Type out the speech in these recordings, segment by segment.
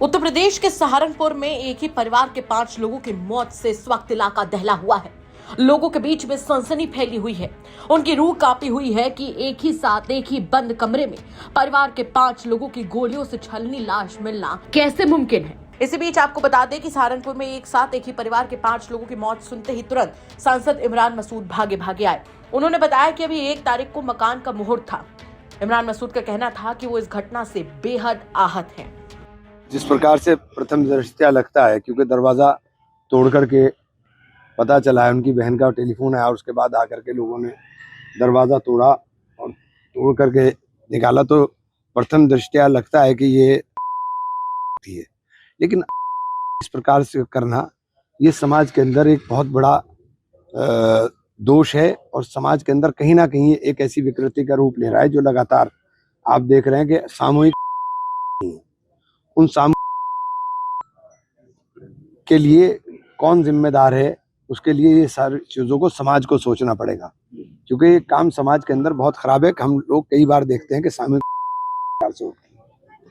उत्तर प्रदेश के सहारनपुर में एक ही परिवार के 5 लोगों की मौत से इस वक्त इलाका दहला हुआ है। लोगों के बीच में सनसनी फैली हुई है। उनकी रूह कांपी हुई है कि एक ही साथ एक ही बंद कमरे में परिवार के 5 लोगों की गोलियों से छलनी लाश मिलना कैसे मुमकिन है। इसी बीच आपको बता दें कि सहारनपुर में एक साथ एक ही परिवार के 5 लोगों की मौत सुनते ही तुरंत सांसद इमरान मसूद भागे भागे आए। उन्होंने बताया कि अभी 1 तारीख को मकान का मुहूर्त था। इमरान मसूद का कहना था कि वो इस घटना से बेहद आहत हैं। जिस प्रकार से प्रथम दृष्टया लगता है, क्योंकि दरवाज़ा तोड़ करके पता चला है, उनकी बहन का टेलीफोन आया और उसके बाद आकर के लोगों ने दरवाज़ा तोड़ा और तोड़ करके निकाला, तो प्रथम दृष्टया लगता है कि ये है। लेकिन इस प्रकार से करना ये समाज के अंदर एक बहुत बड़ा दोष है और समाज के अंदर कहीं ना कहीं एक ऐसी विकृति का रूप ले रहा है जो लगातार आप देख रहे हैं कि सामूहिक उन के लिए कौन जिम्मेदार है, उसके लिए ये सारी चीज़ों को समाज को सोचना पड़ेगा, क्योंकि ये काम समाज के अंदर बहुत खराब है। हम लोग कई बार देखते हैं कि सामूहिक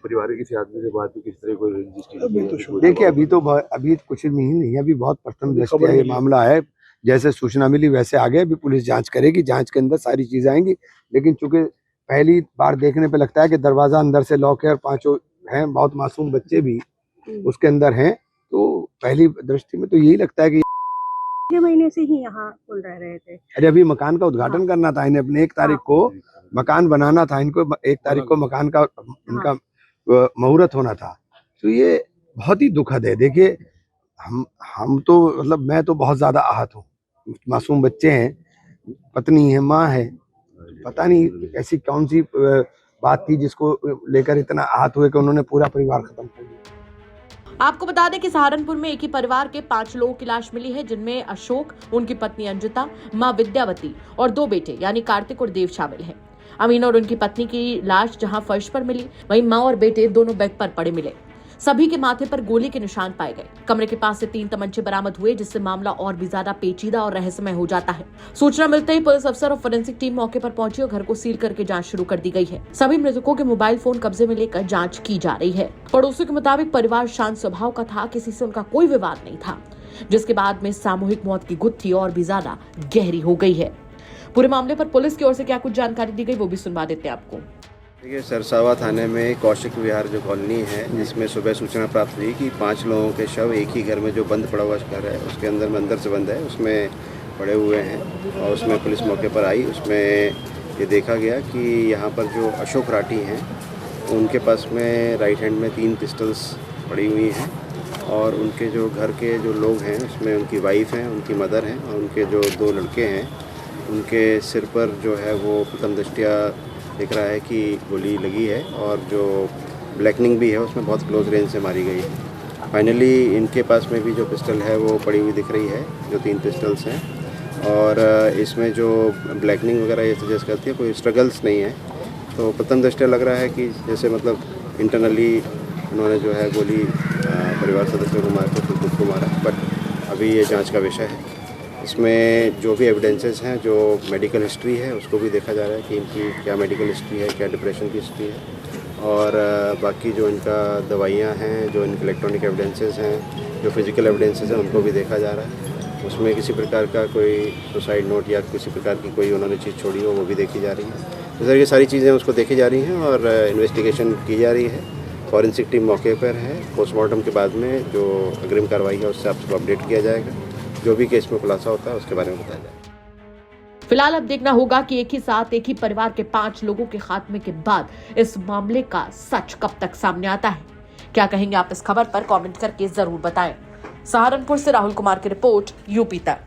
परिवार किसी आदमी से बात किस तरह कोई देखिए, अभी कुछ नहीं है, अभी बहुत प्रथम दृष्टया ये मामला है। जैसे सूचना मिली वैसे आगे अभी पुलिस जांच करेगी, जांच के अंदर सारी चीजें आएंगी। लेकिन चूंकि पहली बार देखने पे लगता है कि दरवाजा अंदर से लॉक है और 5 हैं, बहुत मासूम बच्चे भी उसके अंदर हैं, तो पहली दृष्टि में तो यही लगता है कि 6 महीने से ही यहाँ खुल रहे थे। अरे अभी मकान का उद्घाटन करना था इन्हें, अपने 1 तारीख को मकान बनाना था इनको, 1 तारीख को मकान का इनका मुहूर्त होना था। तो ये बहुत ही दुखद है। देखिए, हम तो मतलब मैं तो बहुत ज्यादा आहत हूँ। मासूम बच्चे हैं, पत्नी है, माँ है, पता नहीं ऐसी कौन सी बात थी जिसको लेकर इतना आहत हुए कि उन्होंने पूरा परिवार खत्म कर दिया। आपको बता दें कि सहारनपुर में एक ही परिवार के 5 लोगों की लाश मिली है, जिनमें अशोक, उनकी पत्नी अंजिता, मां विद्यावती और 2 बेटे यानी कार्तिक और देव शामिल हैं। अमीन और उनकी पत्नी की लाश जहां फर्श पर मिली, वहीं मां और बेटे दोनों बेड पर पड़े मिले। सभी के माथे पर गोली के निशान पाए गए। कमरे के पास से 3 तमंचे बरामद हुए, जिससे मामला और भी ज्यादा पेचीदा और रहस्यमय हो जाता है। सूचना मिलते ही पुलिस अफसर और फोरेंसिक टीम मौके पर पहुंची और घर को सील करके जांच शुरू कर दी गई है। सभी मृतकों के मोबाइल फोन कब्जे में लेकर जांच की जा रही है। पड़ोसियों के मुताबिक परिवार शांत स्वभाव का था, किसी से उनका कोई विवाद नहीं था, जिसके बाद में सामूहिक मौत की गुत्थी और भी ज्यादा गहरी हो गई है। पूरे मामले पर पुलिस की ओर से क्या कुछ जानकारी दी गई वो भी सुनवा देते हैं आपको। देखिए, सरसावा थाने में कौशिक विहार जो कॉलोनी है, जिसमें सुबह सूचना प्राप्त हुई कि 5 लोगों के शव एक ही घर में, जो बंद पड़ा हुआ घर है उसके अंदर से बंद है, उसमें पड़े हुए हैं। और उसमें पुलिस मौके पर आई। उसमें ये देखा गया कि यहाँ पर जो अशोक राठी हैं, उनके पास में राइट हैंड में 3 पिस्टल्स पड़ी हुई हैं और उनके जो घर के जो लोग हैं उसमें उनकी वाइफ हैं, उनकी मदर हैं और उनके जो 2 लड़के हैं, उनके सिर पर जो है वो प्रथम दृष्टया दिख रहा है कि गोली लगी है और जो ब्लैकनिंग भी है उसमें बहुत क्लोज रेंज से मारी गई है। फाइनली इनके पास में भी जो पिस्टल है वो पड़ी हुई दिख रही है, जो 3 पिस्टल्स हैं। और इसमें जो ब्लैकनिंग वगैरह ये सजेस्ट करती है, कोई स्ट्रगल्स नहीं है। तो प्रथम दृष्टया लग रहा है कि जैसे मतलब इंटरनली उन्होंने जो है गोली परिवार सदस्यों को मार कर खुद को मारा। बट अभी ये जाँच का विषय है। इसमें जो भी एविडेंसेस हैं, जो मेडिकल हिस्ट्री है, उसको भी देखा जा रहा है कि इनकी क्या मेडिकल हिस्ट्री है, क्या डिप्रेशन की हिस्ट्री है। और बाकी जो इनका दवाइयाँ हैं, जो इनके इलेक्ट्रॉनिक एविडेंसेस हैं, जो फिजिकल एविडेंसेस हैं, उनको भी देखा जा रहा है। उसमें किसी प्रकार का कोई सुसाइड नोट या किसी प्रकार की कोई उन्होंने चीज़ छोड़ी हो, वो भी देखी जा रही है। तो सर, ये सारी चीज़ें उसको देखी जा रही हैं और इन्वेस्टिगेशन की जा रही है। फॉरेंसिक टीम मौके पर है। पोस्टमार्टम के बाद में जो अग्रिम कार्रवाई है उससे आपको अपडेट किया जाएगा। जो भी केस में खुलासा होता है उसके बारे में बताया जाएगा। फिलहाल अब देखना होगा कि एक ही साथ एक ही परिवार के 5 लोगों के खात्मे के बाद इस मामले का सच कब तक सामने आता है। क्या कहेंगे आप इस खबर पर कमेंट करके जरूर बताएं। सहारनपुर से राहुल कुमार की रिपोर्ट, यूपी तक।